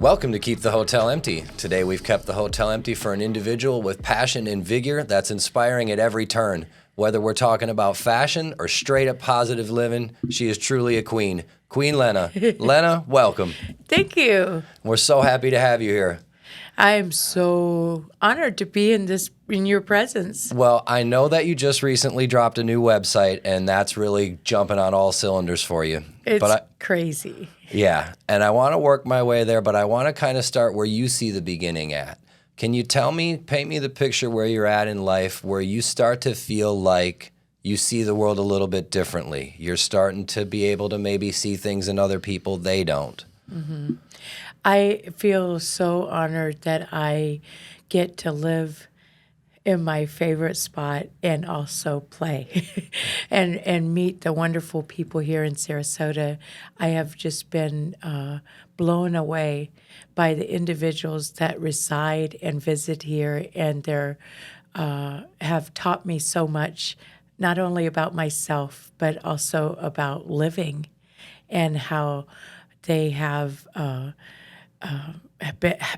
Welcome to Keep the Hotel Empty. Today we've kept the hotel empty for an individual with passion and vigor that's inspiring at every turn. Whether we're talking about fashion or straight up positive living, she is truly a queen. Queen Lena. Lena, welcome. Thank you. We're so happy to have you here. I am so honored to be in your presence. Well, I know that you just recently dropped a new website, and that's really jumping on all cylinders for you. It's crazy. Yeah, and I want to work my way there, but I want to kind of start where you see the beginning at. Can you paint me the picture where you're at in life, where you start to feel like you see the world a little bit differently? You're starting to be able to maybe see things in other people they don't. Mm-hmm. I feel so honored that I get to live in my favorite spot and also play and meet the wonderful people here in Sarasota. I have just been blown away by the individuals that reside and visit here, and they have taught me so much, not only about myself, but also about living and how they have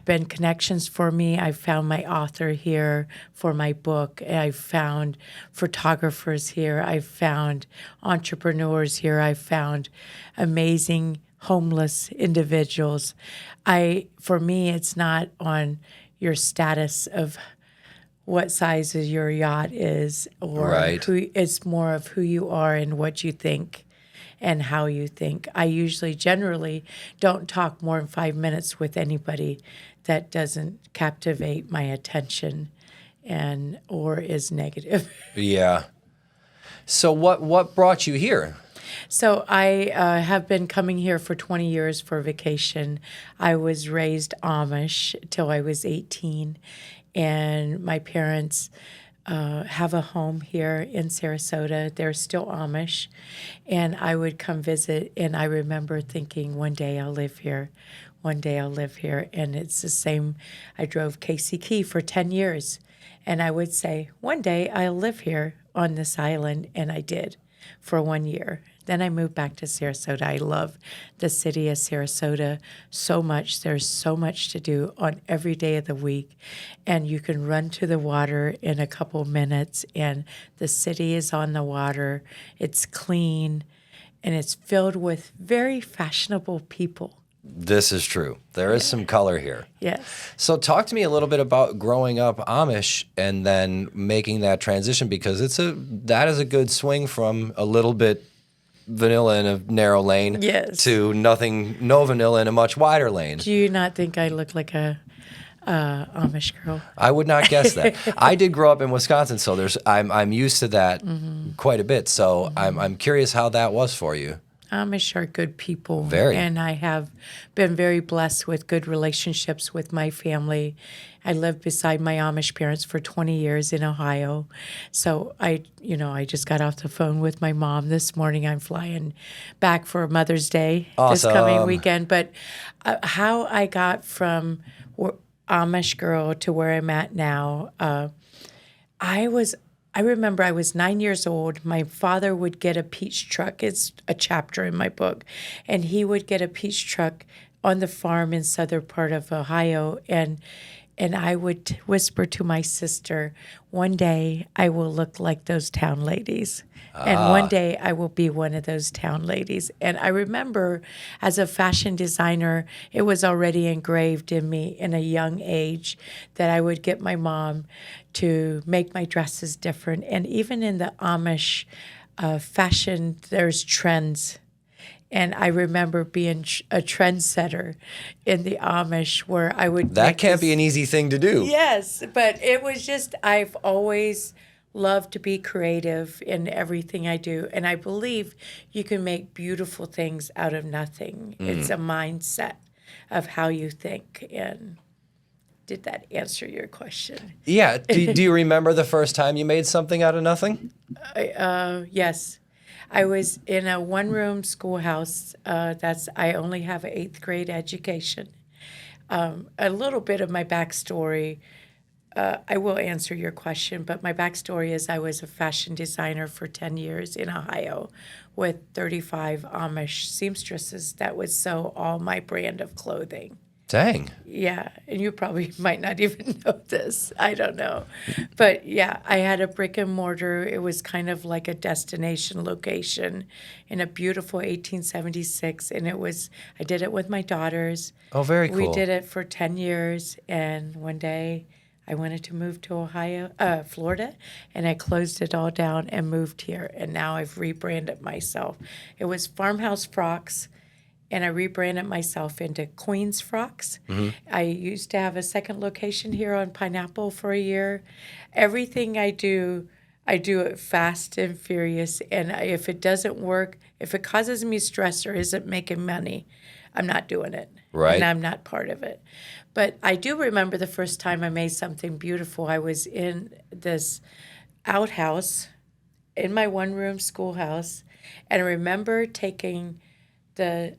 been connections for me. I've found my author here for my book. I've found photographers here. I've found entrepreneurs here. I've found amazing homeless individuals. For me, it's not on your status of what size your yacht is, or right. It's more of who you are and what you think and how you think. I generally don't talk more than 5 minutes with anybody that doesn't captivate my attention or is negative. Yeah. So what brought you here? So I have been coming here for 20 years for vacation. I was raised Amish till I was 18, and my parents have a home here in Sarasota. They're still Amish, and I would come visit, and I remember thinking, one day I'll live here. One day I'll live here. And it's the same. I drove Casey Key for 10 years, and I would say, one day I'll live here on this island, and I did for 1 year. Then I moved back to Sarasota. I love the city of Sarasota so much. There's so much to do on every day of the week, and you can run to the water in a couple minutes, and the city is on the water. It's clean, and it's filled with very fashionable people. This is true. There is some color here. Yes. So talk to me a little bit about growing up Amish and then making that transition, because that is a good swing from a little bit vanilla in a narrow lane, yes, to no vanilla in a much wider lane. Do you not think I look like a Amish girl? I would not guess that. I did grow up in Wisconsin, so I'm used to that quite a bit. So I'm curious how that was for you. Amish are good people. Very. And I have been very blessed with good relationships with my family. I lived beside my Amish parents for 20 years in Ohio. So I just got off the phone with my mom this morning. I'm flying back for Mother's Day this coming weekend. But how I got from Amish girl to where I'm at now, I remember I was 9 years old. My father would get a peach truck. It's a chapter in my book. And he would get a peach truck on the farm in southern part of Ohio. And I would whisper to my sister, one day I will look like those town ladies. And one day I will be one of those town ladies. And I remember as a fashion designer, it was already engraved in me in a young age that I would get my mom to make my dresses different. And even in the Amish fashion, there's trends. And I remember being a trendsetter in the Amish, where I would... That can't be an easy thing to do. Yes, but it was just, I've always loved to be creative in everything I do. And I believe you can make beautiful things out of nothing. It's a mindset of how you think. And did that answer your question? Yeah. Do you remember the first time you made something out of nothing? Yes. I was in a one-room schoolhouse. I only have an 8th grade education. A little bit of my backstory. I will answer your question, but my backstory is I was a fashion designer for 10 years in Ohio with 35 Amish seamstresses that would sew all my brand of clothing. Dang. Yeah, and you probably might not even know this. I don't know. But yeah, I had a brick and mortar. It was kind of like a destination location in a beautiful 1876. And I did it with my daughters. Oh, very We cool. did it for 10 years. And one day I wanted to move to Florida, and I closed it all down and moved here. And now I've rebranded myself. It was FarmHouse Frocks, and I rebranded myself into Queen's Frocks. I used to have a second location here on Pineapple for a year. Everything I do it fast and furious. And if it doesn't work, if it causes me stress or isn't making money, I'm not doing it. Right. And I'm not part of it. But I do remember the first time I made something beautiful. I was in this outhouse in my one-room schoolhouse, and I remember taking the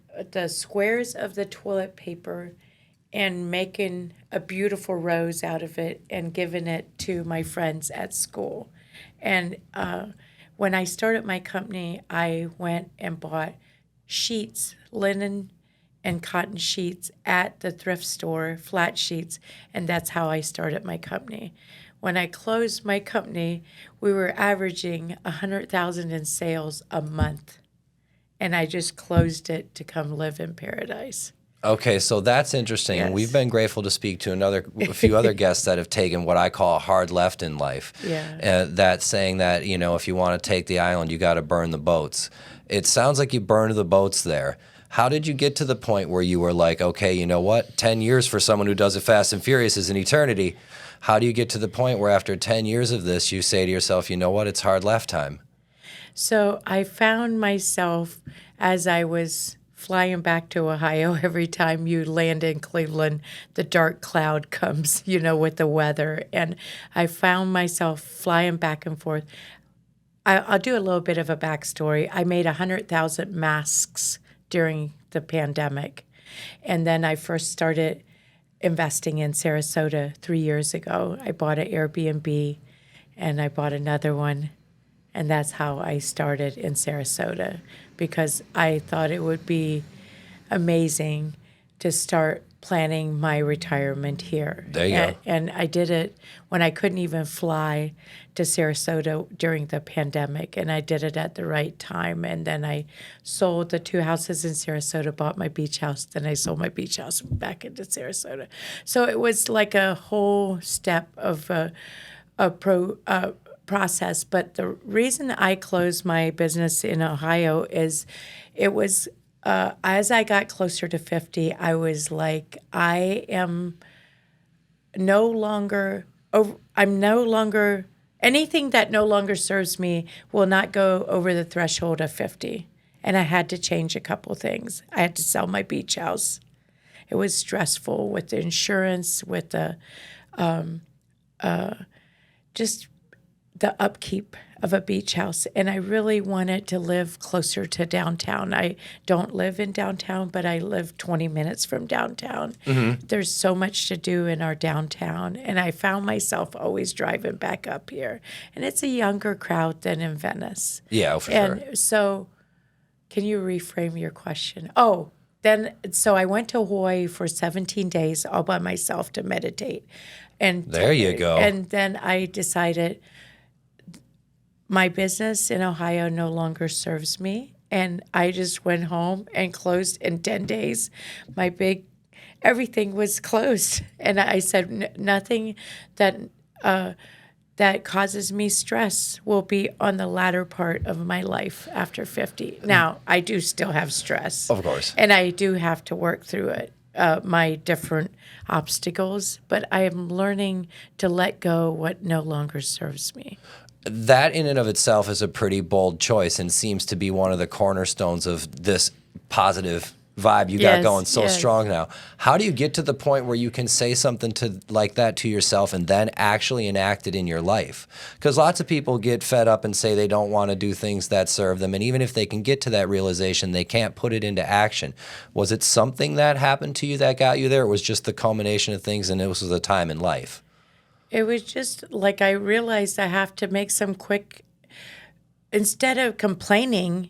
squares of the toilet paper and making a beautiful rose out of it and giving it to my friends at school. And when I started my company, I went and bought sheets, linen and cotton sheets at the thrift store, flat sheets, and that's how I started my company. When I closed my company, we were averaging $100,000 in sales a month. And I just closed it to come live in paradise. Okay, so that's interesting. Yes. We've been grateful to speak to a few other guests that have taken what I call a hard left in life. Yeah. That saying that, if you want to take the island, you got to burn the boats. It sounds like you burned the boats there. How did you get to the point where you were like, okay, you know what? 10 years for someone who does it fast and furious is an eternity. How do you get to the point where after 10 years of this, you say to yourself, you know what? It's hard left time. So I found myself as I was flying back to Ohio. Every time you land in Cleveland, the dark cloud comes, with the weather. And I found myself flying back and forth. I'll do a little bit of a backstory. I made 100,000 masks during the pandemic. And then I first started investing in Sarasota 3 years ago. I bought an Airbnb, and I bought another one. And that's how I started in Sarasota, because I thought it would be amazing to start planning my retirement here. There you go. And I did it when I couldn't even fly to Sarasota during the pandemic, and I did it at the right time. And then I sold the 2 houses in Sarasota, bought my beach house, then I sold my beach house back into Sarasota. So it was like a whole step of process. But the reason I closed my business in Ohio is it was as I got closer to 50, I was like, I'm no longer, anything that no longer serves me will not go over the threshold of 50. And I had to change a couple things. I had to sell my beach house. It was stressful with the insurance, with the just the upkeep of a beach house. And I really wanted to live closer to downtown. I don't live in downtown, but I live 20 minutes from downtown. Mm-hmm. There's so much to do in our downtown. And I found myself always driving back up here. And it's a younger crowd than in Venice. Yeah, for sure. And so can you reframe your question? So I went to Hawaii for 17 days all by myself to meditate. And there you go. And then I decided my business in Ohio no longer serves me. And I just went home and closed in 10 days. Everything was closed. And I said, nothing that causes me stress will be on the latter part of my life after 50. Now, I do still have stress. Of course. And I do have to work through it, my different obstacles. But I am learning to let go what no longer serves me. That in and of itself is a pretty bold choice and seems to be one of the cornerstones of this positive vibe you got going so strong now. How do you get to the point where you can say something like that to yourself and then actually enact it in your life? Because lots of people get fed up and say they don't want to do things that serve them. And even if they can get to that realization, they can't put it into action. Was it something that happened to you that got you there? Or was just the culmination of things and it was a time in life? It was just like I realized I have to make some quick, instead of complaining,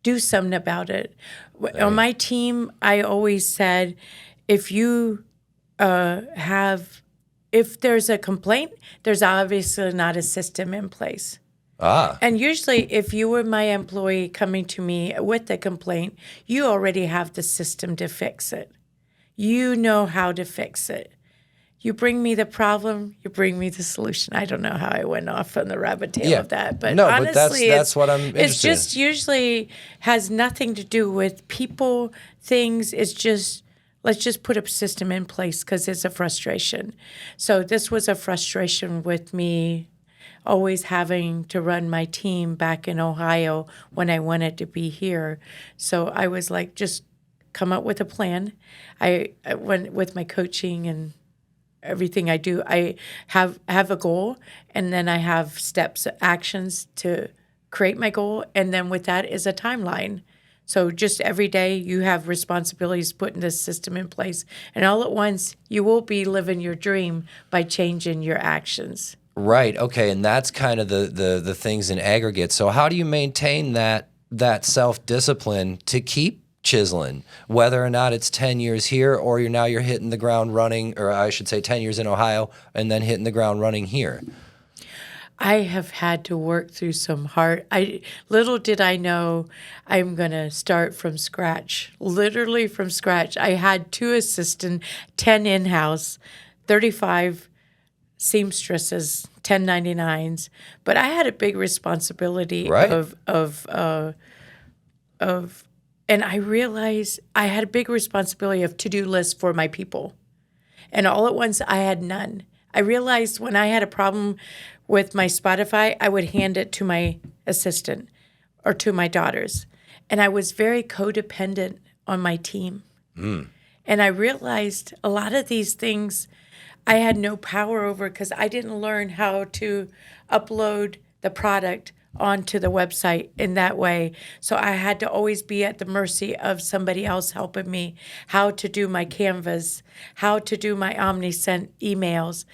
do something about it. On my team, I always said, if you if there's a complaint, there's obviously not a system in place. Ah, And usually, if you were my employee coming to me with a complaint, you already have the system to fix it. You know how to fix it. You bring me the problem, you bring me the solution. I don't know how I went off on the rabbit tail yeah. of that, but No, but honestly, that's what I'm it's interested in. just usually has nothing to do with people, things. It's just let's just put a system in place because it's a frustration. So this was a frustration with me always having to run my team back in Ohio when I wanted to be here. So I was like, just come up with a plan. I went with my coaching and everything I do. I have a goal, and then I have steps, actions to create my goal, and then with that is a timeline. So just every day you have responsibilities putting this system in place, and all at once you will be living your dream by changing your actions. Right. Okay. And that's kind of the things in aggregate. So how do you maintain that self-discipline to keep chiseling, whether or not it's 10 years here or you're hitting the ground running, or I should say 10 years in Ohio and then hitting the ground running here? I have had to work through some hard. Little did I know I'm gonna start from scratch, literally from scratch. I had 2 assistants, 10 in-house, 35 seamstresses, 1099s, but I had a big responsibility Right. and I realized I had a big responsibility of to-do lists for my people. And all at once, I had none. I realized when I had a problem with my Spotify, I would hand it to my assistant or to my daughters. And I was very codependent on my team. And I realized a lot of these things I had no power over because I didn't learn how to upload the product onto the website in that way. So I had to always be at the mercy of somebody else helping me how to do my Canvas, how to do my Omnisend emails.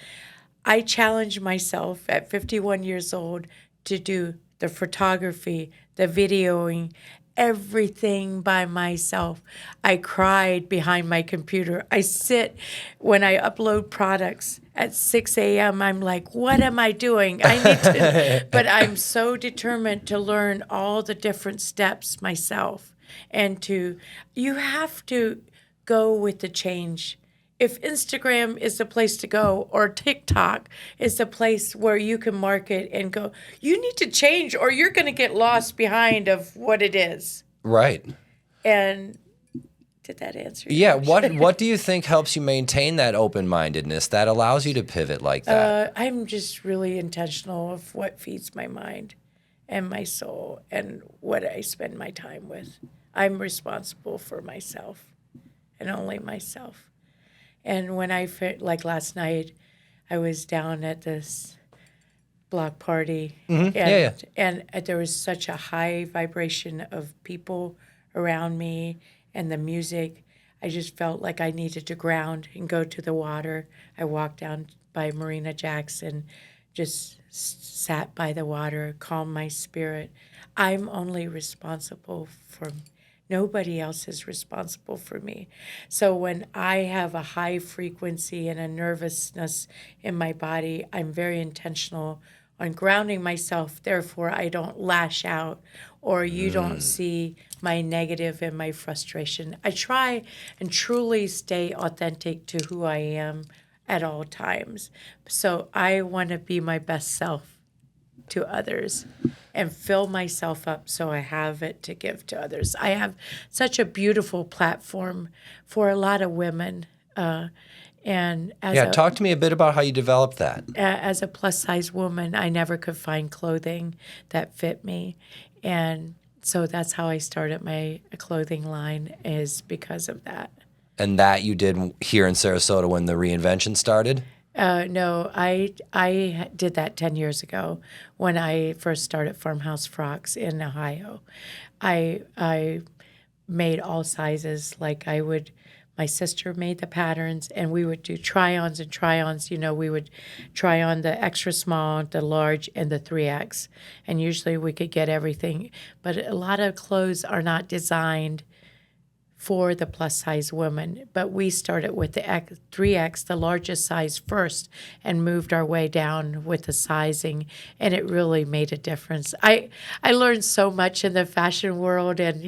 I challenged myself at 51 years old to do the photography, the videoing, everything by myself. I cried behind my computer. I sit when I upload products at 6 a.m. I'm like, what am I doing? I need to, but I'm so determined to learn all the different steps myself. And you have to go with the change. If Instagram is the place to go or TikTok is the place where you can market and go, you need to change or you're going to get lost behind of what it is. Right. And did that answer your Yeah. question? What do you think helps you maintain that open-mindedness that allows you to pivot like that? I'm just really intentional of what feeds my mind and my soul and what I spend my time with. I'm responsible for myself and only myself. And when like last night, I was down at this block party, Yeah. and there was such a high vibration of people around me and the music. I just felt like I needed to ground and go to the water. I walked down by Marina Jackson, just sat by the water, calmed my spirit. I'm only responsible for nobody else is responsible for me. So when I have a high frequency and a nervousness in my body, I'm very intentional on grounding myself. Therefore, I don't lash out or you don't see my negative and my frustration. I try and truly stay authentic to who I am at all times. So I want to be my best self to others and fill myself up so I have it to give to others. I have such a beautiful platform for a lot of women. And Talk to me a bit about how you developed that. as a plus size woman, I never could find clothing that fit me. And so that's how I started my clothing line, is because of that. And that you did here in Sarasota when the reinvention started? No, I did that 10 years ago when I first started FarmHouse Frocks in Ohio. I made all sizes. Like my sister made the patterns, and we would do try-ons and try-ons. We would try on the extra small, the large, and the 3X. And usually we could get everything. But a lot of clothes are not designed for the plus size woman. But we started with the 3X, the largest size first, and moved our way down with the sizing, and it really made a difference. I learned so much in the fashion world, and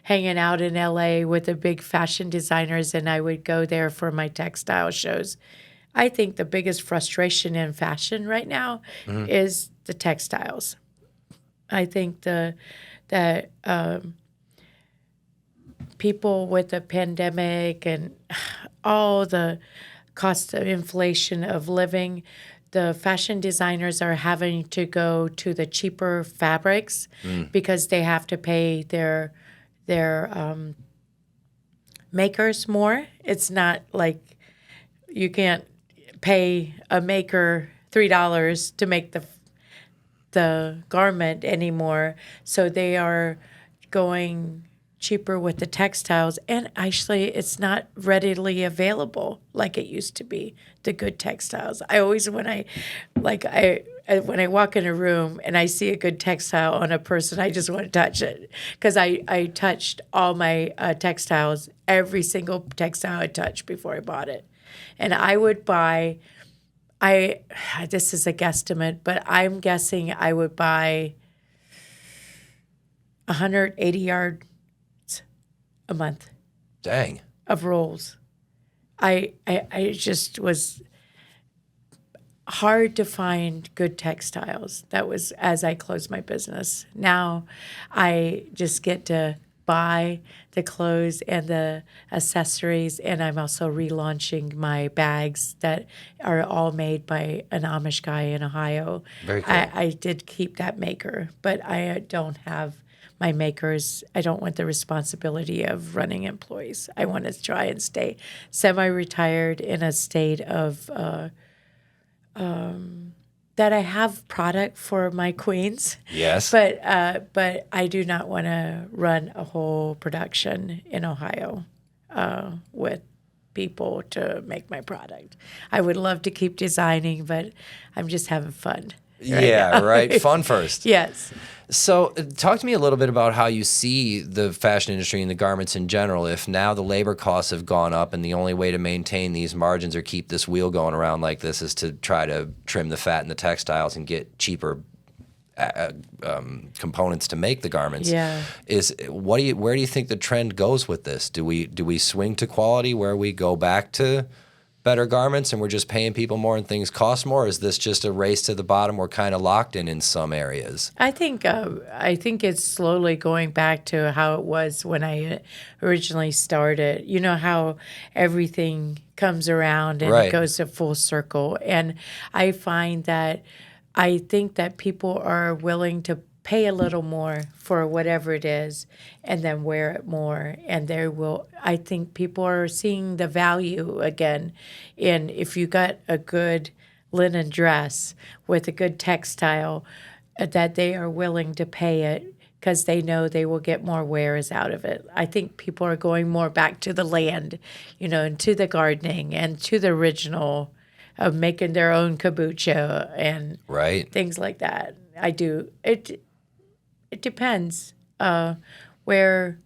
hanging out in LA with the big fashion designers, and I would go there for my textile shows. I think the biggest frustration in fashion right now is the textiles. I think that people with the pandemic and all the cost of inflation of living, the fashion designers are having to go to the cheaper fabrics because they have to pay their makers more. It's not like you can't pay a maker $3 to make the garment anymore. So they are going cheaper with the textiles, and actually it's not readily available like it used to be, the good textiles. I always, when I walk in a room and I see a good textile on a person, I just want to touch it, because I touched all my textiles, every single textile I touched before I bought it. And I would buy, this is a guesstimate, but I'm guessing I would buy 180 yards a month. Dang. Of rolls. I just was hard to find good textiles. That was as I closed my business. Now I just get to buy the clothes and the accessories, and I'm also relaunching my bags that are all made by an Amish guy in Ohio. Very cool. I did keep that maker, but I don't have my makers. I don't want the responsibility of running employees. I want to try and stay semi-retired in a state of that I have product for my queens. Yes. But I do not want to run a whole production in Ohio with people to make my product. I would love to keep designing, but I'm just having fun. Right. Fun first. Yes. So talk to me a little bit about how you see the fashion industry and the garments in general. If now the labor costs have gone up and the only way to maintain these margins or keep this wheel going around like this is to try to trim the fat in the textiles and get cheaper components to make the garments. Yeah. Where do you think the trend goes with this? Do we swing to quality where we go back to better garments and we're just paying people more and things cost more? Or is this just a race to the bottom? We're kind of locked in some areas. I think it's slowly going back to how it was when I originally started. You know how everything comes around and Right. It goes a full circle. And I find that I think that people are willing to pay a little more for whatever it is and then wear it more. And I think people are seeing the value again in if you got a good linen dress with a good textile, that they are willing to pay it because they know they will get more wears out of it. I think people are going more back to the land, and to the gardening and to the original of making their own kombucha and Right. things like that. I do. It depends where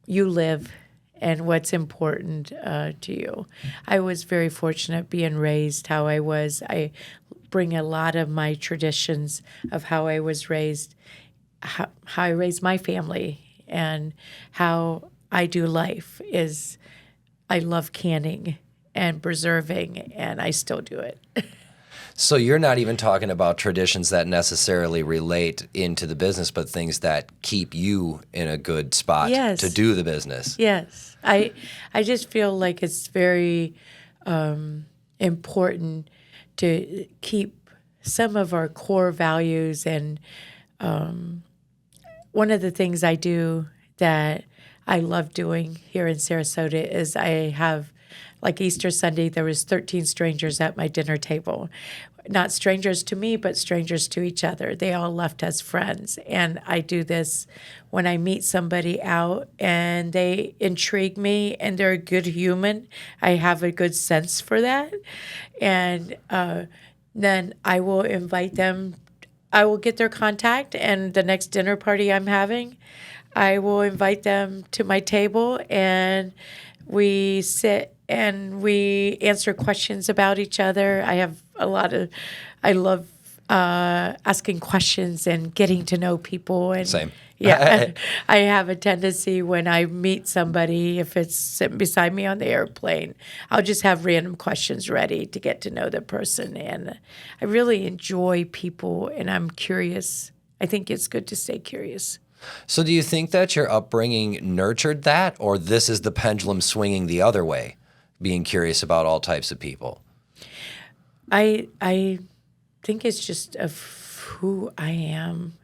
you live and what's important to you. I was very fortunate being raised how I was. I bring a lot of my traditions of how I was raised, how I raised my family, and how I do life is I love canning and preserving, and I still do it. So you're not even talking about traditions that necessarily relate into the business, but things that keep you in a good spot Yes. to do the business. Yes. I just feel like it's very important to keep some of our core values. And one of the things I do that I love doing here in Sarasota is I have, like Easter Sunday, there was 13 strangers at my dinner table. Not strangers to me, but strangers to each other. They all left as friends. And I do this when I meet somebody out and they intrigue me and they're a good human. I have a good sense for that. And then I will invite them I will get their contact, and the next dinner party I'm having, I will invite them to my table, and we sit and we answer questions about each other. I love asking questions and getting to know people. And Same. yeah, I have a tendency when I meet somebody, if it's sitting beside me on the airplane, I'll just have random questions ready to get to know the person. And I really enjoy people, and I'm curious. I think it's good to stay curious. So do you think that your upbringing nurtured that, or this is the pendulum swinging the other way, being curious about all types of people? I think it's just of who I am.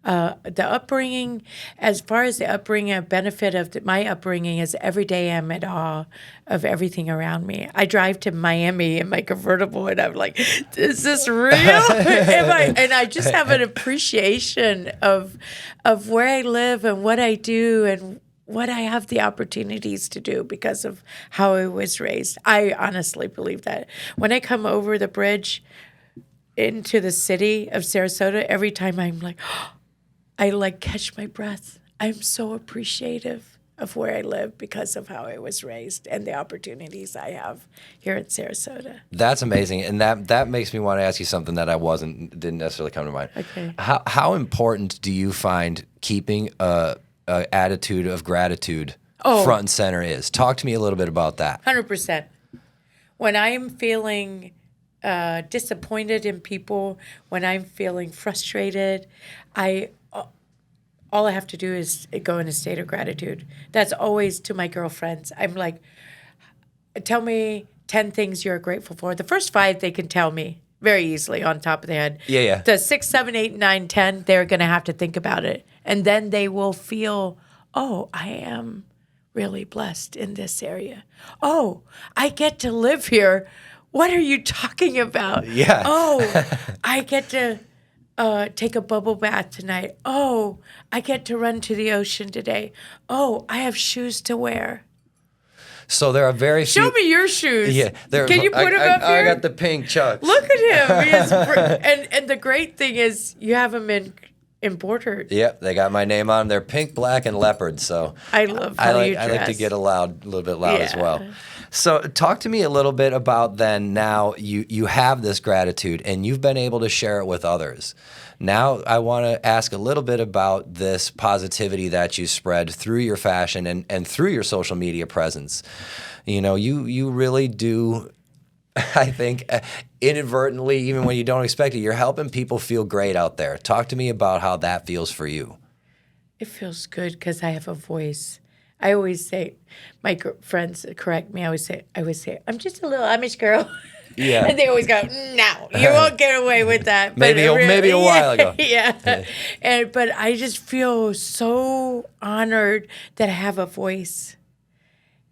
The upbringing, as far as the upbringing, a benefit of my upbringing is every day I'm at awe of everything around me. I drive to Miami in my convertible, and I'm like, is this real? And I just have an appreciation of where I live and what I do and what I have the opportunities to do because of how I was raised. I honestly believe that. When I come over the bridge into the city of Sarasota, every time I'm like, I like catch my breath. I'm so appreciative of where I live because of how I was raised and the opportunities I have here in Sarasota. That's amazing, and that makes me want to ask you something that didn't necessarily come to mind. Okay. How important do you find keeping a attitude of gratitude front and center is? Talk to me a little bit about that. 100%. When I'm feeling disappointed in people, when I'm feeling frustrated, all I have to do is go in a state of gratitude. That's always to my girlfriends. I'm like, tell me 10 things you're grateful for. The first 5 they can tell me very easily on top of their head. Yeah. The 6, 7, 8, 9, 10, they're going to have to think about it. And then they will feel, oh, I am really blessed in this area. Oh, I get to live here. What are you talking about? Yeah. Oh, I get to take a bubble bath tonight. Oh, I get to run to the ocean today. Oh, I have shoes to wear. So there are very few. Show me your shoes. Yeah, Can you put them up here? I got the pink Chucks. Look at him. He is and the great thing is you have them in border. Yep, they got my name on them. They're pink, black, and leopard. So I love how you dress. I like to get a little bit loud as well. So talk to me a little bit about then now you have this gratitude and you've been able to share it with others. Now I want to ask a little bit about this positivity that you spread through your fashion and through your social media presence. You know, you really do, I think, inadvertently, even when you don't expect it, you're helping people feel great out there. Talk to me about how that feels for you. It feels good because I have a voice. I always say, my friends correct me. I always say, I'm just a little Amish girl. Yeah. And they always go, no, you won't get away with that. Maybe a while ago. Yeah. But I just feel so honored that I have a voice.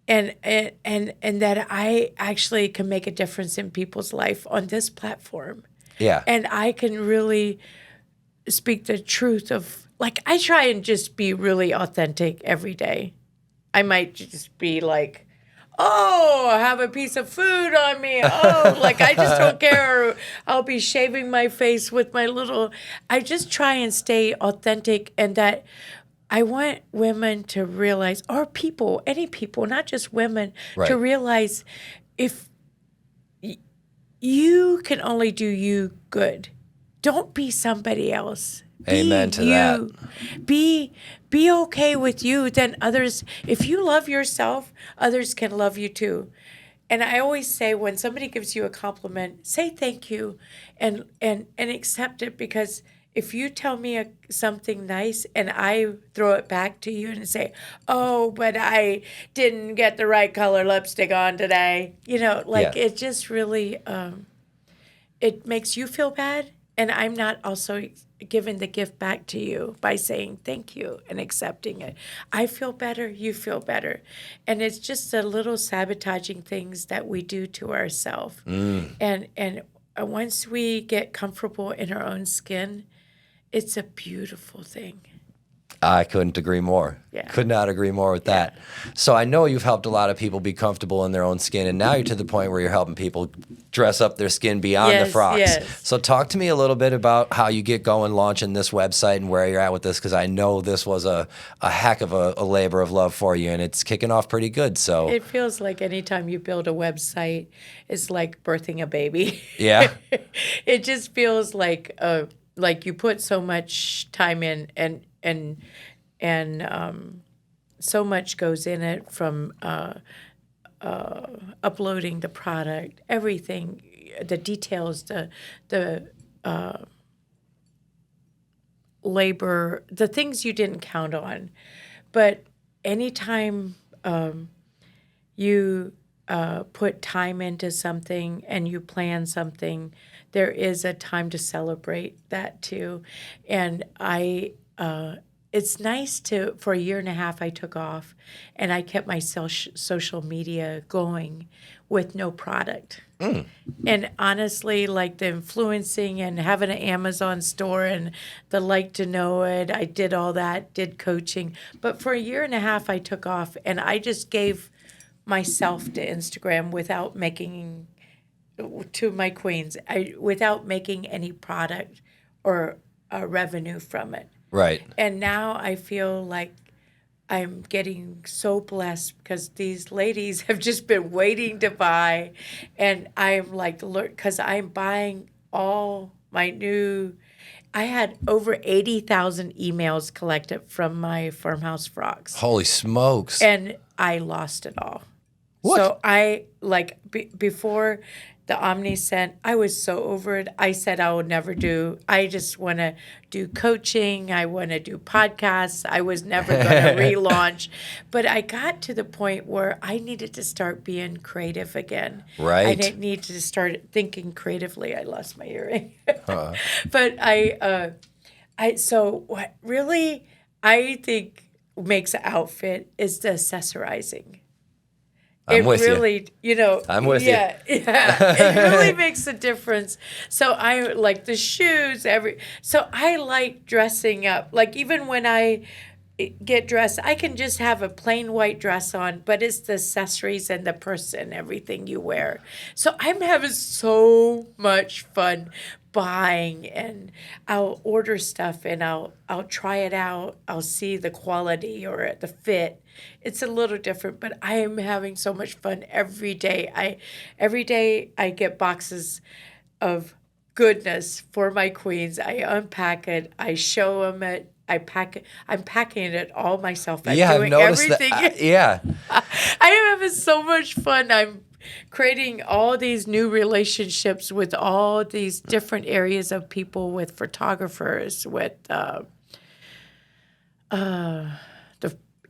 And that I actually can make a difference in people's life on this platform. Yeah. And I can really speak the truth of, like, I try and just be really authentic every day. I might just be like, oh, I have a piece of food on me. Oh, like, I just don't care. I'll be shaving my face with my I just try and stay authentic, and that I want women to realize, or people, any people, not just women, right, to realize if you can only do you good. Don't be somebody else. Amen to that. Be okay with you. Then others, if you love yourself, others can love you too. And I always say, when somebody gives you a compliment, say thank you and accept it, because if you tell me something nice and I throw it back to you and say, oh, but I didn't get the right color lipstick on today, it just really, it makes you feel bad. And I'm not also giving the gift back to you by saying thank you and accepting it. I feel better, you feel better. And it's just the little sabotaging things that we do to ourselves. And once we get comfortable in our own skin, it's a beautiful thing. I couldn't agree more. Yeah. Could not agree more with that. So I know you've helped a lot of people be comfortable in their own skin, and now you're to the point where you're helping people dress up their skin beyond the frocks. Yes. So talk to me a little bit about how you get going launching this website and where you're at with this, because I know this was a heck of a labor of love for you, and it's kicking off pretty good. So It feels like anytime you build a website, it's like birthing a baby. yeah, It just feels like you put so much time in and so much goes in it from uploading the product, everything, the details, the labor, the things you didn't count on. But anytime you put time into something and you plan something, there is a time to celebrate that too. And it's nice for a year and a half I took off and I kept my social media going with no product. And honestly, like the influencing and having an Amazon store and the like to know it, I did all that, did coaching. But for a year and a half I took off and I just gave myself to Instagram without making, to my queens, without making any product or revenue from it. right. And now I feel like I'm getting so blessed because these ladies have just been waiting to buy. And I'm like, because I'm buying all my new, I had over 80,000 emails collected from my FarmHouse Frocks. Holy smokes. And I lost it all. What? So I, before the Omni sent, I was so over it. I said I would never do. I just want to do coaching. I want to do podcasts. I was never going to relaunch. But I got to the point where I needed to start being creative again. Right. I didn't need to start thinking creatively. I lost my earring. But so what really I think makes an outfit is the accessorizing. I'm with really, you. I'm with you. Yeah, it really makes a difference. So I like the shoes, so I like dressing up. Like even when I get dressed, I can just have a plain white dress on, but it's the accessories and the purse and everything you wear. So I'm having so much fun buying, and I'll order stuff and I'll try it out. I'll see the quality or the fit. It's a little different, but I am having so much fun every day. Every day I get boxes of goodness for my queens. I unpack it. I show them it. I pack it. I'm packing it all myself. I'm doing I've noticed everything. that. Yeah. I am having so much fun. I'm creating all these new relationships with all these different areas of people, with photographers, with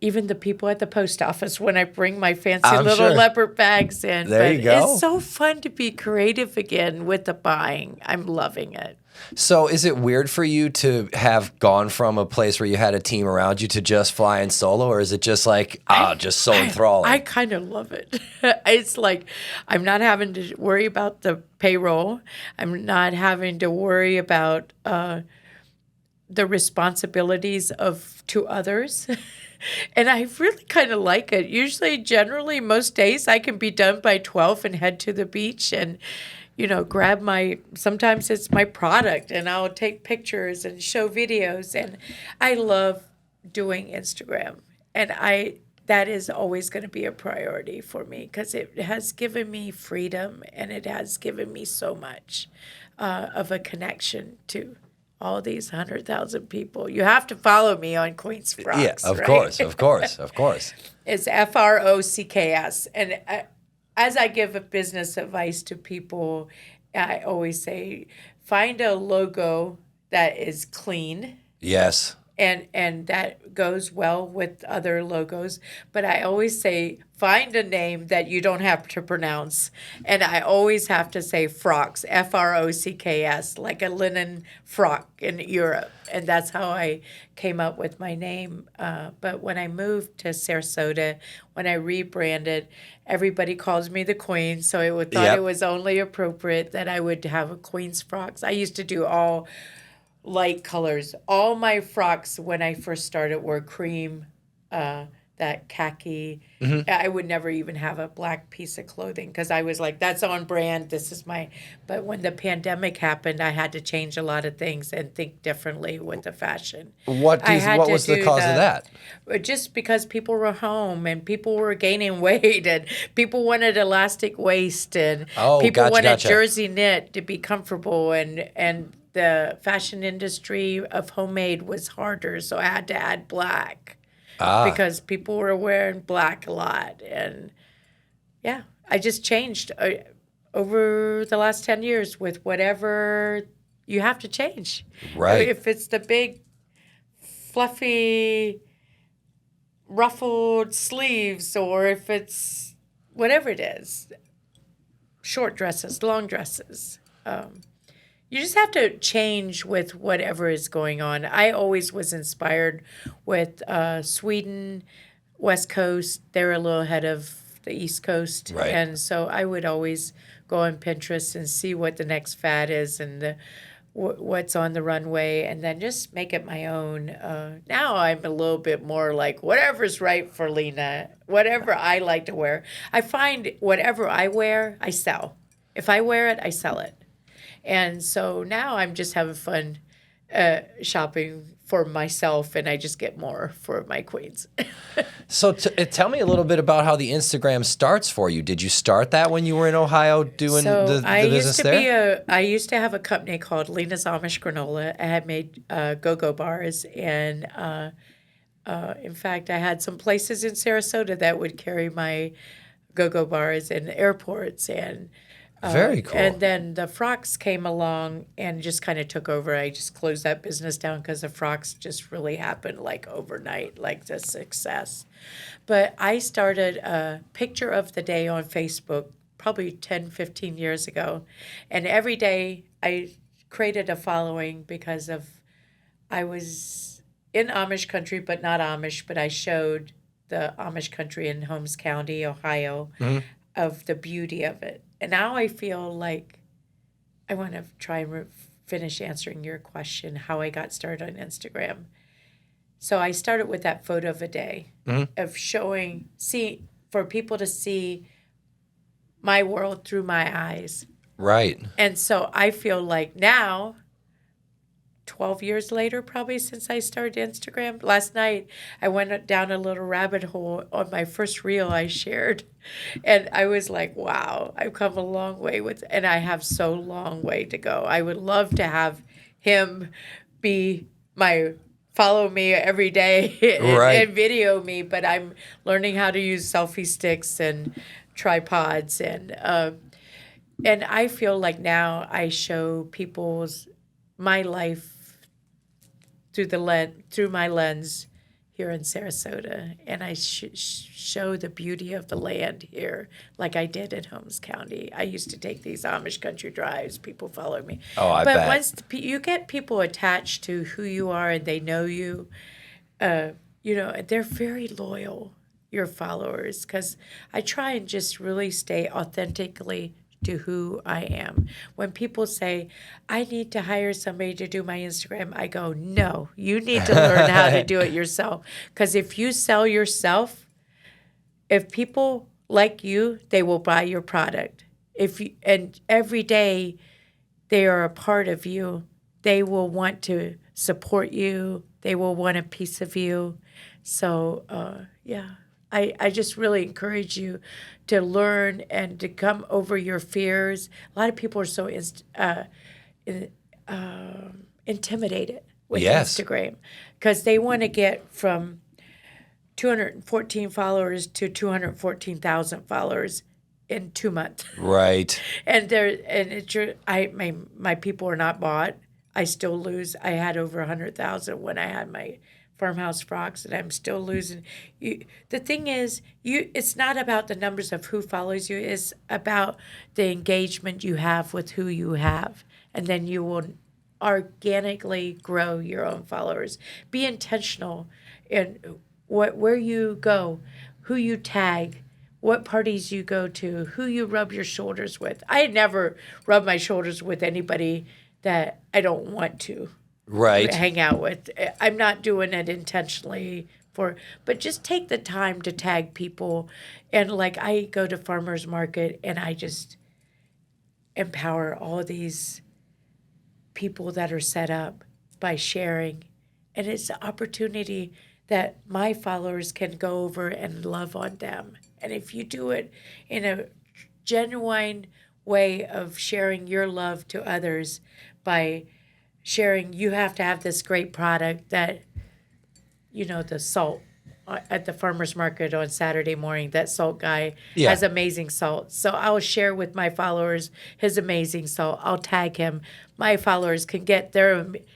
even the people at the post office when I bring my fancy little leopard bags in. There you go. It's so fun to be creative again with the buying. I'm loving it. So is it weird for you to have gone from a place where you had a team around you to just flying solo, or is it just like, just so enthralling? I kind of love it. It's like I'm not having to worry about the payroll. I'm not having to worry about the responsibilities to others. And I really kind of like it. Generally, most days I can be done by 12 and head to the beach and, grab sometimes it's my product and I'll take pictures and show videos. And I love doing Instagram. And that is always going to be a priority for me because it has given me freedom and it has given me so much of a connection to all these 100,000 people. You have to follow me on Queen's Frocks. Yeah, of right? course. It's FROCKS. And as I give a business advice to people, I always say, find a logo that is clean. Yes. And that goes well with other logos. But I always say, find a name that you don't have to pronounce. And I always have to say frocks, FROCKS, like a linen frock in Europe. And that's how I came up with my name. But when I moved to Sarasota, when I rebranded, everybody calls me the Queen. So I thought it was only appropriate that I would have a Queen's Frocks. I used to do all light colors. All my frocks when I first started were cream, that khaki. I would never even have a black piece of clothing because I was like, that's on brand. This is my. But when the pandemic happened, I had to change a lot of things and think differently with the fashion. What was the cause of that? Just because people were home and people were gaining weight and people wanted elastic waist and people wanted jersey knit to be comfortable and the fashion industry of homemade was harder, so I had to add black. Because people were wearing black a lot. And yeah, I just changed over the last 10 years with whatever you have to change. Right. If it's the big, fluffy, ruffled sleeves or if it's whatever it is, short dresses, long dresses. You just have to change with whatever is going on. I always was inspired with Sweden, West Coast. They're a little ahead of the East Coast. Right. And so I would always go on Pinterest and see what the next fad is and what's on the runway and then just make it my own. Now I'm a little bit more like whatever's right for Lena, whatever I like to wear. I find whatever I wear, I sell. If I wear it, I sell it. And so now I'm just having fun shopping for myself, and I just get more for my queens. So tell me a little bit about how the Instagram starts for you. Did you start that when you were in Ohio doing the business there? I used to have a company called Lena's Amish Granola. I had made go-go bars, and in fact, I had some places in Sarasota that would carry my go-go bars in airports and very cool. And then the frocks came along and just kind of took over. I just closed that business down because the frocks just really happened like overnight, like the success. But I started a picture of the day on Facebook probably 10, 15 years ago. And every day I created a following because I was in Amish country, but not Amish, but I showed the Amish country in Holmes County, Ohio, of the beauty of it. And now I feel like I want to try and finish answering your question, how I got started on Instagram. So I started with that photo of a day of for people to see my world through my eyes. Right. And so I feel like now, 12 years later, probably since I started Instagram. Last night, I went down a little rabbit hole on my first reel I shared. And I was like, wow, I've come a long way and I have so long way to go. I would love to have him be follow me every day and video me, but I'm learning how to use selfie sticks and tripods. And I feel like now I show my life through my lens here in Sarasota, and I show the beauty of the land here, like I did in Holmes County. I used to take these Amish country drives. People follow me. Oh, I bet. But once you get people attached to who you are and they know you, they're very loyal, your followers, because I try and just really stay authentically to who I am. When people say, I need to hire somebody to do my Instagram, I go, no, you need to learn how to do it yourself. Because if you sell yourself, if people like you, they will buy your product. And every day they are a part of you, they will want to support you. They will want a piece of you. So, I just really encourage you to learn and to come over your fears. A lot of people are so intimidated with Instagram because they want to get from 214 followers to 214,000 followers in 2 months. Right. My people are not bought. I still lose. I had over 100,000 when I had my FarmHouse Frocks, and I'm still losing. The thing is, it's not about the numbers of who follows you. It's about the engagement you have with who you have, and then you will organically grow your own followers. Be intentional in where you go, who you tag, what parties you go to, who you rub your shoulders with. I never rub my shoulders with anybody that I don't want to. Right. hang out with. I'm not doing it intentionally but just take the time to tag people. And like I go to farmers market and I just empower all these people that are set up by sharing. And it's an opportunity that my followers can go over and love on them. And if you do it in a genuine way of sharing your love to others by sharing, you have to have this great product that, the salt at the farmer's market on Saturday morning, that salt guy Yeah. has amazing salt. So I'll share with my followers his amazing salt. I'll tag him. My followers can get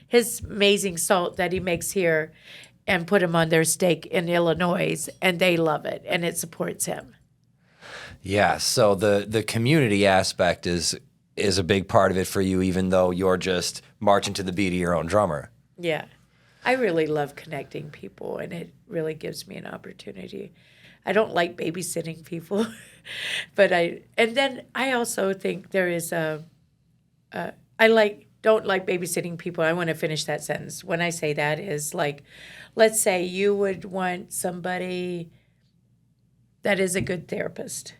his amazing salt that he makes here and put him on their steak in Illinois, and they love it, and it supports him. Yeah. So the community aspect is a big part of it for you, even though you're just marching to the beat of your own drummer. Yeah. I really love connecting people, and it really gives me an opportunity. I don't like babysitting people, but I also think there is don't like babysitting people. I want to finish that sentence. When I say that is like, let's say you would want somebody that is a good therapist,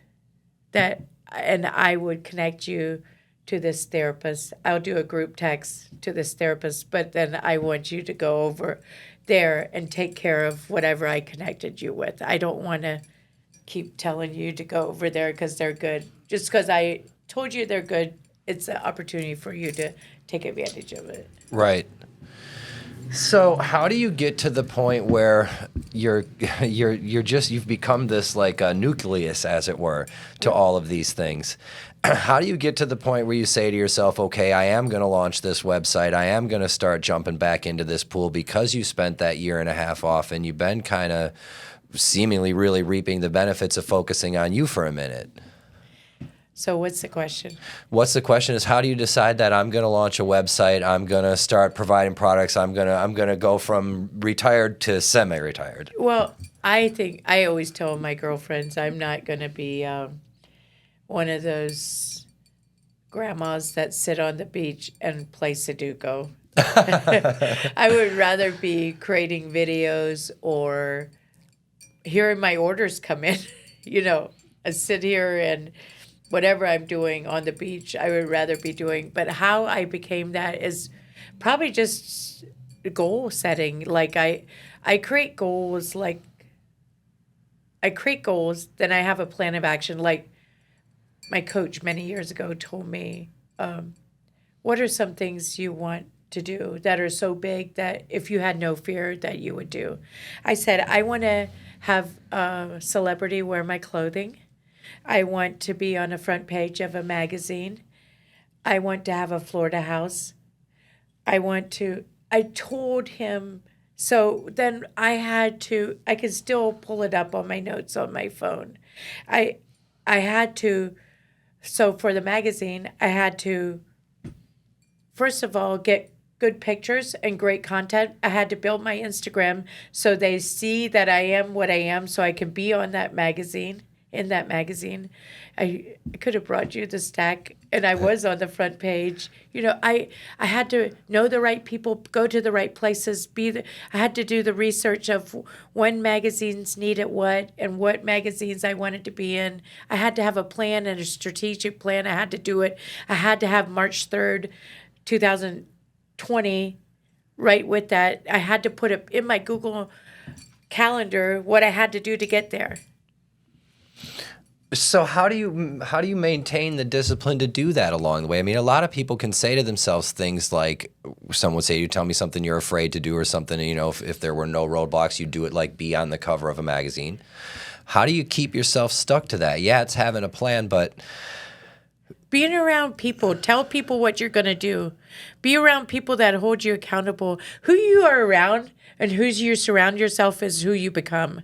and I would connect you to this therapist. I'll do a group text to this therapist, but then I want you to go over there and take care of whatever I connected you with. I don't want to keep telling you to go over there because they're good. Just because I told you they're good, it's an opportunity for you to take advantage of it. Right. So how do you get to the point where you've become this like a nucleus, as it were, to all of these things? How do you get to the point where you say to yourself, okay, I am going to launch this website. I am going to start jumping back into this pool because you spent that year and a half off and you've been kind of seemingly really reaping the benefits of focusing on you for a minute. So what's the question? What's the question is, how do you decide that I'm going to launch a website, I'm going to start providing products, I'm going to go from retired to semi-retired? Well, I think I always tell my girlfriends I'm not going to be one of those grandmas that sit on the beach and play Sudoku. I would rather be creating videos or hearing my orders come in. I sit here and whatever I'm doing on the beach, I would rather be doing. But how I became that is probably just goal setting. Like I create goals, then I have a plan of action. Like my coach many years ago told me, what are some things you want to do that are so big that if you had no fear that you would do? I said, I want to have a celebrity wear my clothing. I want to be on the front page of a magazine. I want to have a Florida house. I told him, so then I could still pull it up on my notes on my phone. So for the magazine, I had to, first of all, get good pictures and great content. I had to build my Instagram so they see that I am what I am so I can be on that magazine. In that magazine, I could have brought you the stack, and I was on the front page. I had to know the right people, go to the right places. I had to do the research of when magazines needed what and what magazines I wanted to be in. I had to have a plan and a strategic plan. I had to do it. I had to have March 3rd, 2020, right with that. I had to put it in my Google Calendar what I had to do to get there. So how do you maintain the discipline to do that along the way? I mean, a lot of people can say to themselves things like, someone would say, you tell me something you're afraid to do or something, if there were no roadblocks, you'd do it, like be on the cover of a magazine. How do you keep yourself stuck to that? Yeah, it's having a plan, but being around people, tell people what you're going to do. Be around people that hold you accountable. Who you are around and who you surround yourself is who you become.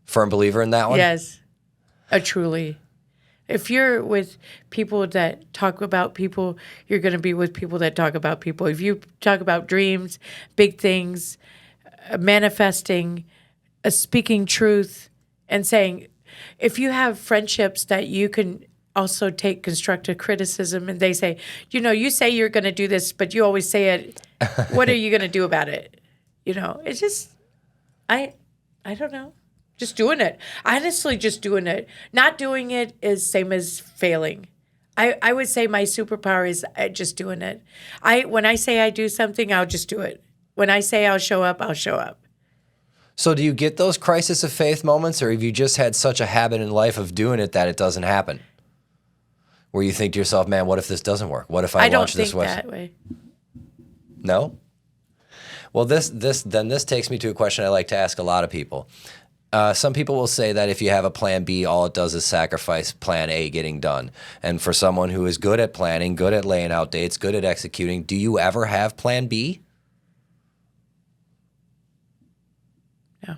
Firm believer in that one? Yes, truly. If you're with people that talk about people, you're going to be with people that talk about people. If you talk about dreams, big things, manifesting, speaking truth, and saying, if you have friendships that you can also take constructive criticism and they say, you say you're going to do this, but you always say it What are you going to do about it? You know, it's just, I don't know. Just doing it. Honestly, just doing it. Not doing it is same as failing. I would say my superpower is just doing it. When I say I do something, I'll just do it. When I say I'll show up, I'll show up. So do you get those crisis of faith moments, or have you just had such a habit in life of doing it that it doesn't happen? Where you think to yourself, man, what if this doesn't work? What if I launch this website? I don't think that way. No? Well, this takes me to a question I like to ask a lot of people. Some people will say that if you have a plan B, all it does is sacrifice plan A getting done. And for someone who is good at planning, good at laying out dates, good at executing, do you ever have plan B? No.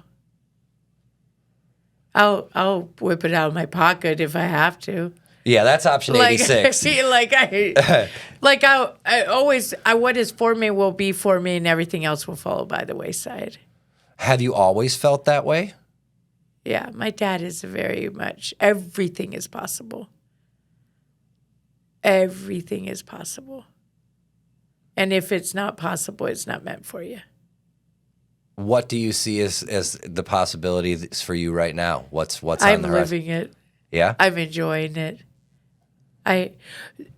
I'll whip it out of my pocket if I have to. Yeah, that's option 86. What is for me will be for me, and everything else will follow by the wayside. Have you always felt that way? Yeah, my dad is very much, everything is possible. Everything is possible. And if it's not possible, it's not meant for you. What do you see as the possibilities for you right now? What's on the I'm horizon? living it. Yeah? I'm enjoying it.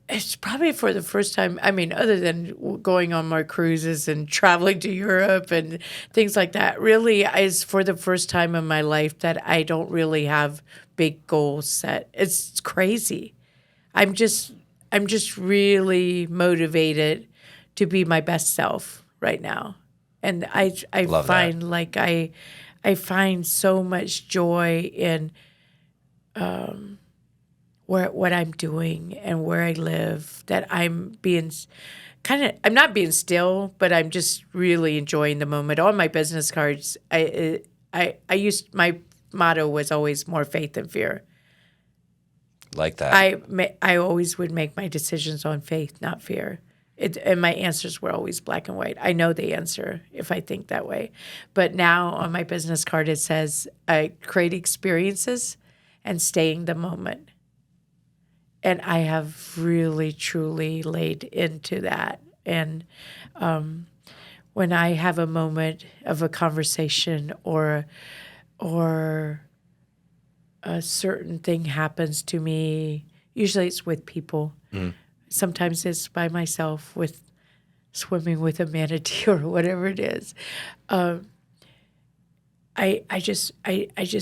It's probably for the first time, I mean, other than going on more cruises and traveling to Europe and things like that, really is for the first time in my life that I don't really have big goals set. It's crazy. I'm just really motivated to be my best self right now. And I find that. like I find so much joy in what I'm doing and where I live, that I'm not being still, but I'm just really enjoying the moment. On my business cards, my motto was always more faith than fear. Like that. I always would make my decisions on faith, not fear. And my answers were always black and white. I know the answer if I think that way. But now on my business card, it says, create experiences and staying the moment. And I have really, truly laid into that. And when I have a moment of a conversation or a certain thing happens to me, usually it's with people. Mm. Sometimes it's by myself with swimming with a manatee or whatever it is. I just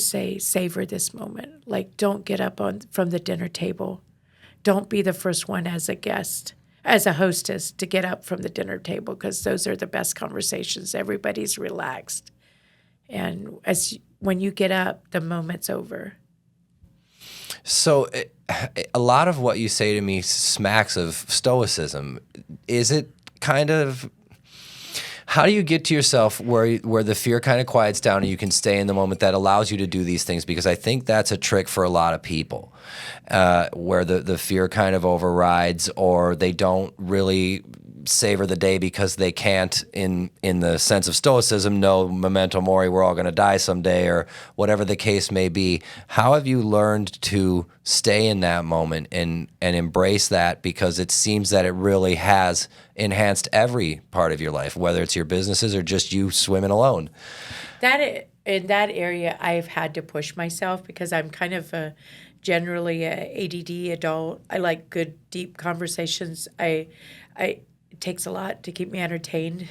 say, savor this moment. Like, don't get up from the dinner table. Don't be the first one as a guest, as a hostess, to get up from the dinner table, because those are the best conversations. Everybody's relaxed. And when you get up, the moment's over. So a lot of what you say to me smacks of stoicism. Is it kind of... How do you get to yourself where the fear kind of quiets down and you can stay in the moment that allows you to do these things? Because I think that's a trick for a lot of people, where the fear kind of overrides, or they don't really savor the day because they can't, in the sense of stoicism, know memento mori, we're all going to die someday, or whatever the case may be. How have you learned to stay in that moment and embrace that? Because it seems that it really has enhanced every part of your life, whether it's your businesses or just you swimming alone. In that area, I've had to push myself because I'm kind of generally a ADD adult. I like good, deep conversations. It takes a lot to keep me entertained.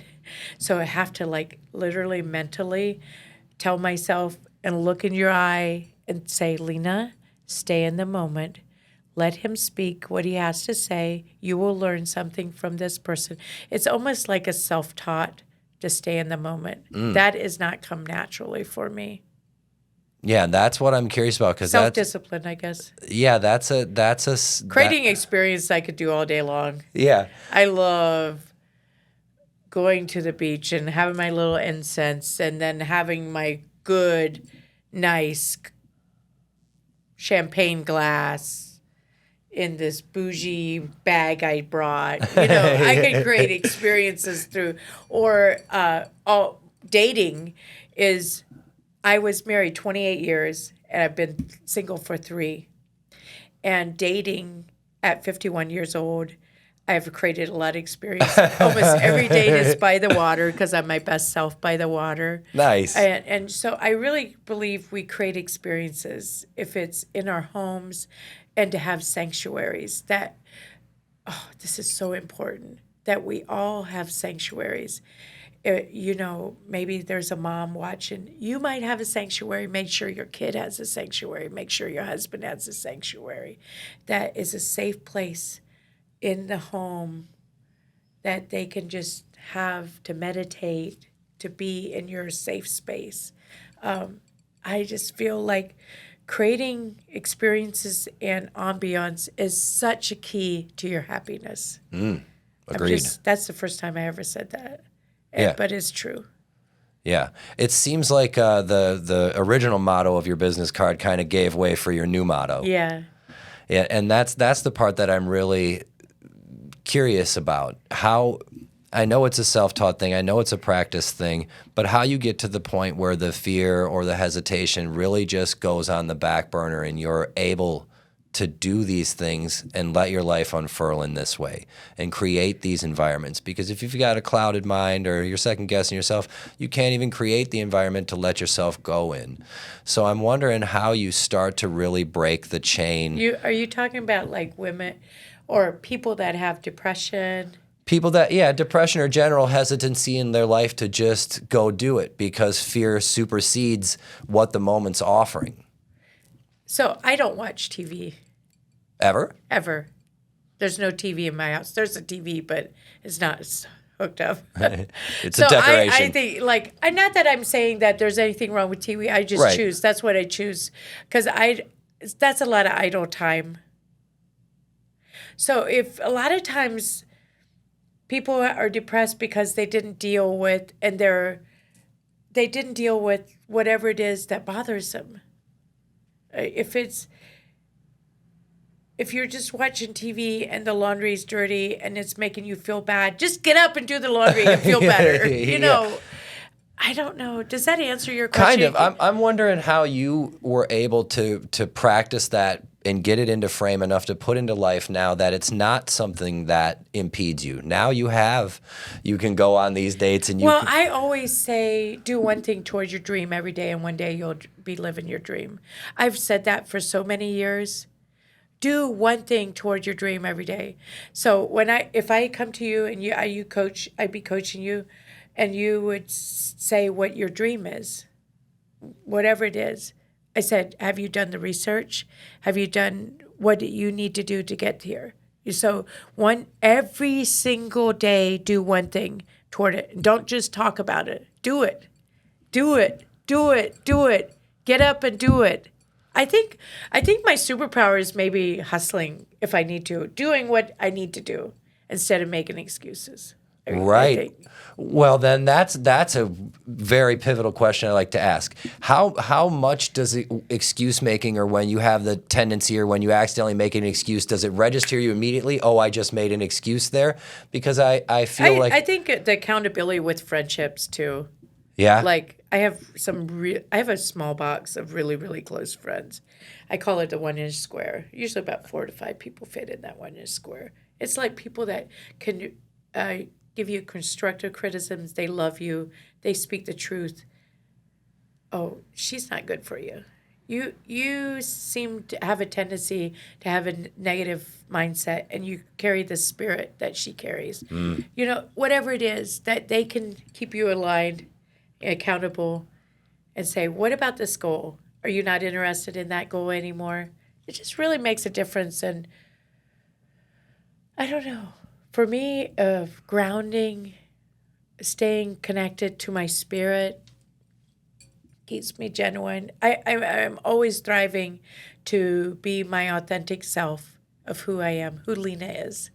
So I have to, like, literally mentally tell myself and look in your eye and say, Lena, stay in the moment. Let him speak what he has to say. You will learn something from this person. It's almost like a self-taught to stay in the moment. That has not come naturally for me. Yeah, that's what I'm curious about. Cause self-discipline, I guess. Yeah, creating experience I could do all day long. Yeah. I love going to the beach and having my little incense and then having my good, nice champagne glass in this bougie bag I brought. I could create experiences through, or dating is, I was married 28 years and I've been single for 3. And dating at 51 years old, I've created a lot of experience. Almost every day is by the water because I'm my best self by the water. Nice. And so I really believe we create experiences if it's in our homes and to have sanctuaries that, oh, this is so important that we all have sanctuaries. Maybe there's a mom watching. You might have a sanctuary. Make sure your kid has a sanctuary. Make sure your husband has a sanctuary. That is a safe place in the home that they can just have to meditate, to be in your safe space. I just feel like creating experiences and ambiance is such a key to your happiness. Agreed. That's the first time I ever said that. Yeah. But it's true. Yeah. It seems like the original motto of your business card kind of gave way for your new motto. Yeah. Yeah, and that's the part that I'm really curious about. How, I know it's a self-taught thing, I know it's a practice thing, but how you get to the point where the fear or the hesitation really just goes on the back burner and you're able to do these things and let your life unfurl in this way and create these environments. Because if you've got a clouded mind or you're second guessing yourself, you can't even create the environment to let yourself go in. So I'm wondering how you start to really break the chain. Are you talking about like women or people that have depression? People that, yeah, depression or general hesitancy in their life to just go do it because fear supersedes what the moment's offering. So I don't watch TV. Ever? Ever. There's no TV in my house. There's a TV, but it's hooked up. It's a decoration. I think, not that I'm saying that there's anything wrong with TV. I just choose. That's what I choose. Because that's a lot of idle time. So if a lot of times people are depressed because they didn't deal with, whatever it is that bothers them. If you're just watching TV and the laundry's dirty and it's making you feel bad, just get up and do the laundry and feel better. I don't know. Does that answer your question? Kind of. I'm wondering how you were able to practice that and get it into frame enough to put into life now that it's not something that impedes you. Now you can go on these dates and I always say do one thing towards your dream every day and one day you'll be living your dream. I've said that for so many years. Do one thing towards your dream every day. So if I come to you and you coach, I'd be coaching you and you would say what your dream is, whatever it is. I said, have you done the research? Have you done what you need to do to get here? So every single day, do one thing toward it. Don't just talk about it. Do it. Do it. Do it. Do it. Get up and do it. I think my superpower is maybe hustling if I need to, doing what I need to do instead of making excuses. Right. Well, then that's a very pivotal question I like to ask. How much does excuse making, or when you have the tendency or when you accidentally make an excuse, does it register you immediately? Oh, I just made an excuse there? Because I feel like I think the accountability with friendships too. Yeah. Like I have a small box of really, really close friends. I call it the 1-inch square. Usually about 4 to 5 people fit in that 1-inch square. It's like people that can give you constructive criticisms. They love you. They speak the truth. Oh, she's not good for you. You seem to have a tendency to have a negative mindset, and you carry the spirit that she carries. Whatever it is, that they can keep you aligned, accountable, and say, what about this goal? Are you not interested in that goal anymore? It just really makes a difference. And I don't know. For me, grounding, staying connected to my spirit keeps me genuine. I'm always striving to be my authentic self of who I am, who Lena is.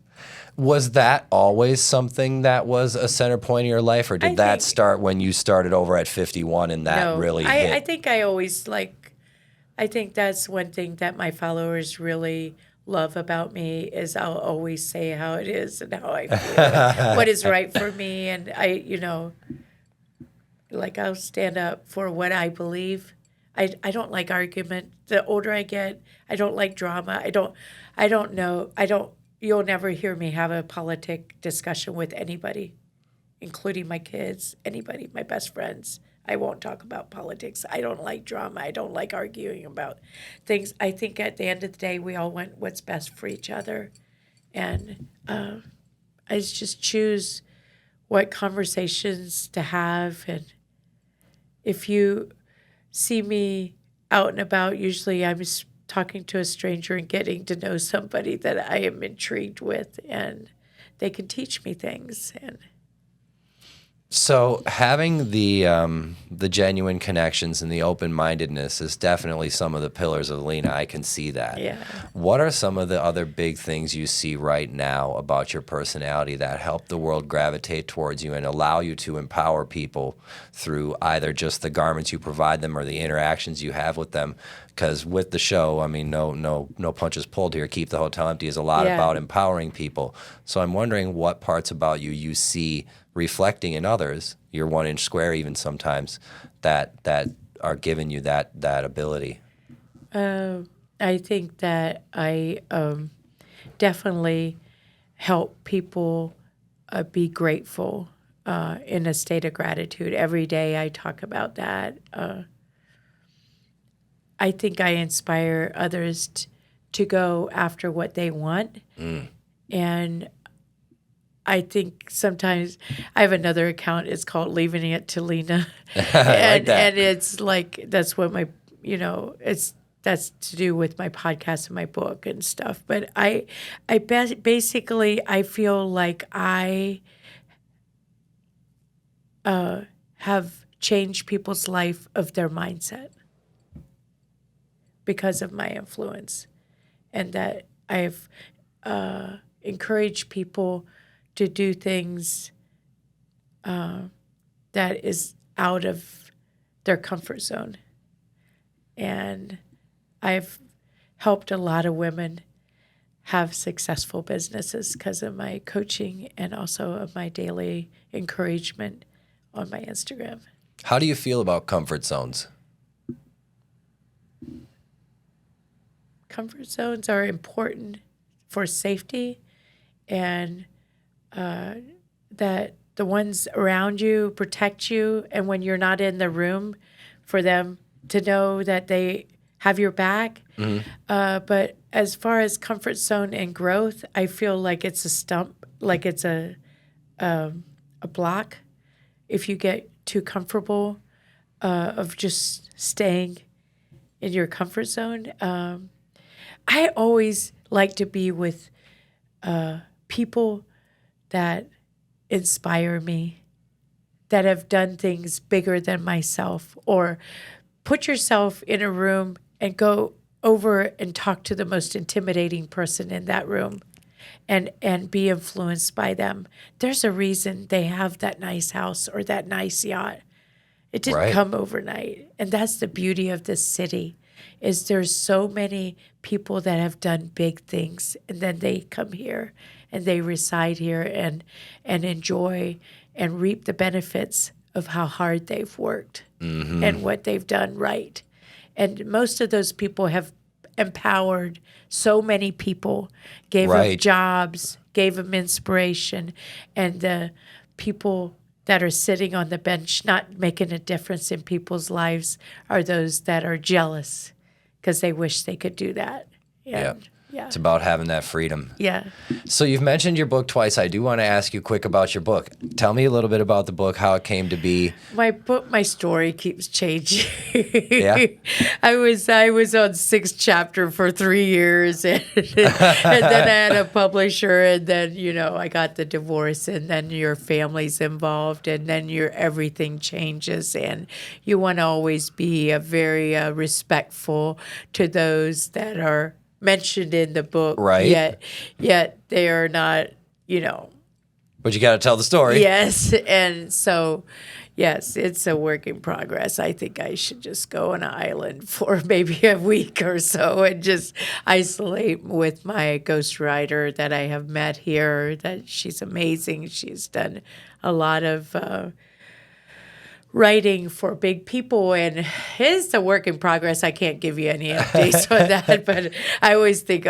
Was that always something that was a center point in your life, or did that start when you started over at 51 and that really hit? I think I always I think that's one thing that my followers really love about me is I'll always say how it is and how I feel, what is right for me. And I'll stand up for what I believe. I don't like argument. The older I get, I don't like drama. I don't know. you'll never hear me have a politic discussion with anybody, including my kids, anybody, my best friends. I won't talk about politics. I don't like drama. I don't like arguing about things. I think at the end of the day, we all want what's best for each other. And I just choose what conversations to have. And if you see me out and about, usually I'm talking to a stranger and getting to know somebody that I am intrigued with, and they can teach me things. And so having the genuine connections and the open-mindedness is definitely some of the pillars of Lena. I can see that. yeah. What are some of the other big things you see right now about your personality that help the world gravitate towards you and allow you to empower people through either just the garments you provide them or the interactions you have with them? Because with the show, I mean, no punches pulled here. Keep the Hotel Empty is a lot about empowering people. So I'm wondering what parts about you see reflecting in others, your 1-inch square even sometimes, that are giving you that ability. I think that I definitely help people be grateful in a state of gratitude. Every day I talk about that. I think I inspire others to go after what they want. And I think sometimes I have another account. It's called Leaving It to Lena. I like that. And it's like, that's what my, that's to do with my podcast and my book and stuff. But basically, I feel like I have changed people's life of their mindset because of my influence, and that I've encouraged people to do things that is out of their comfort zone. And I've helped a lot of women have successful businesses because of my coaching and also of my daily encouragement on my Instagram. How do you feel about comfort zones? Comfort zones are important for safety, and that the ones around you protect you, and when you're not in the room, for them to know that they have your back. But as far as comfort zone and growth, I feel like it's a stump, like it's a block. If you get too comfortable of just staying in your comfort zone, I always like to be with people that inspire me, that have done things bigger than myself. Or put yourself in a room and go over and talk to the most intimidating person in that room and be influenced by them. There's a reason they have that nice house or that nice yacht. It didn't come overnight. And that's the beauty of this city, is there's so many people that have done big things, and then they come here and they reside here and enjoy and reap the benefits of how hard they've worked and what they've done right. And most of those people have empowered so many people, gave them jobs, gave them inspiration. And the people that are sitting on the bench not making a difference in people's lives are those that are jealous because they wish they could do that. Yeah. It's about having that freedom. Yeah. So you've mentioned your book twice. I do want to ask you quick about your book. Tell me a little bit about the book, how it came to be. My book, my story keeps changing. Yeah. I was on 6th chapter for 3 years, and then I had a publisher, and then I got the divorce, and then your family's involved, and then everything changes, and you want to always be very respectful to those that are mentioned in the book, yet they are not, But you got to tell the story. Yes, and so, yes, it's a work in progress. I think I should just go on an island for maybe a week or so and just isolate with my ghostwriter that I have met here. That she's amazing. She's done a lot of writing for big people, and it's a work in progress. I can't give you any updates on that, but I always think,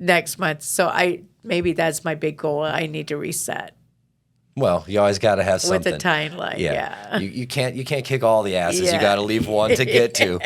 next month. So maybe that's my big goal. I need to reset Well, you always got to have with something. a timeline. Yeah. You can't kick all the asses. You Yeah. got to leave one to get to.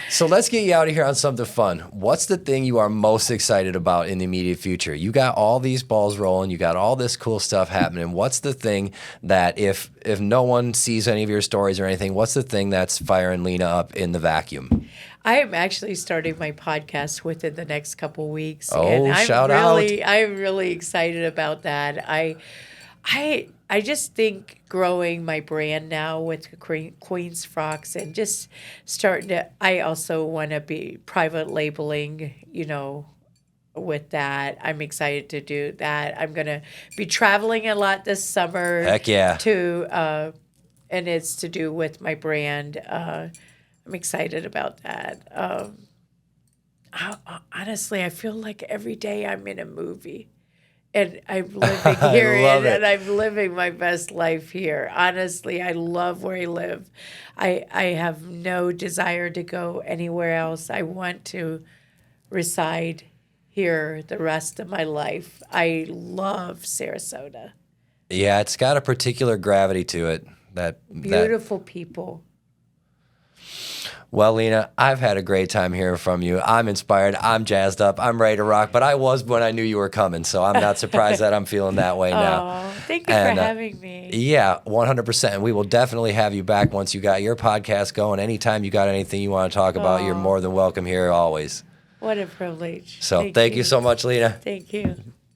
So let's get you out of here on something fun. What's the thing you are most excited about in the immediate future? You got all these balls rolling. You got all this cool stuff happening. What's the thing that if no one sees any of your stories or anything, what's the thing that's firing Lena up in the vacuum? I am actually starting my podcast within the next couple weeks. Oh, and shout out. I'm really excited about that. I just think growing my brand now with Queen's Frocks and just starting to, I also want to be private labeling, with that. I'm excited to do that. I'm going to be traveling a lot this summer. Heck yeah. And it's to do with my brand. I'm excited about that. Honestly, I feel like every day I'm in a movie. And I'm living here, and I'm living my best life here. Honestly, I love where I live. I have no desire to go anywhere else. I want to reside here the rest of my life. I love Sarasota. Yeah, it's got a particular gravity to it. Beautiful people. Well, Lena, I've had a great time hearing from you. I'm inspired. I'm jazzed up. I'm ready to rock. But I was when I knew you were coming, so I'm not surprised that I'm feeling that way now. Oh, thank you for having me. Yeah, 100%. And we will definitely have you back once you got your podcast going. Anytime you got anything you want to talk about, you're more than welcome here always. What a privilege. So thank you so much, Lena. Thank you.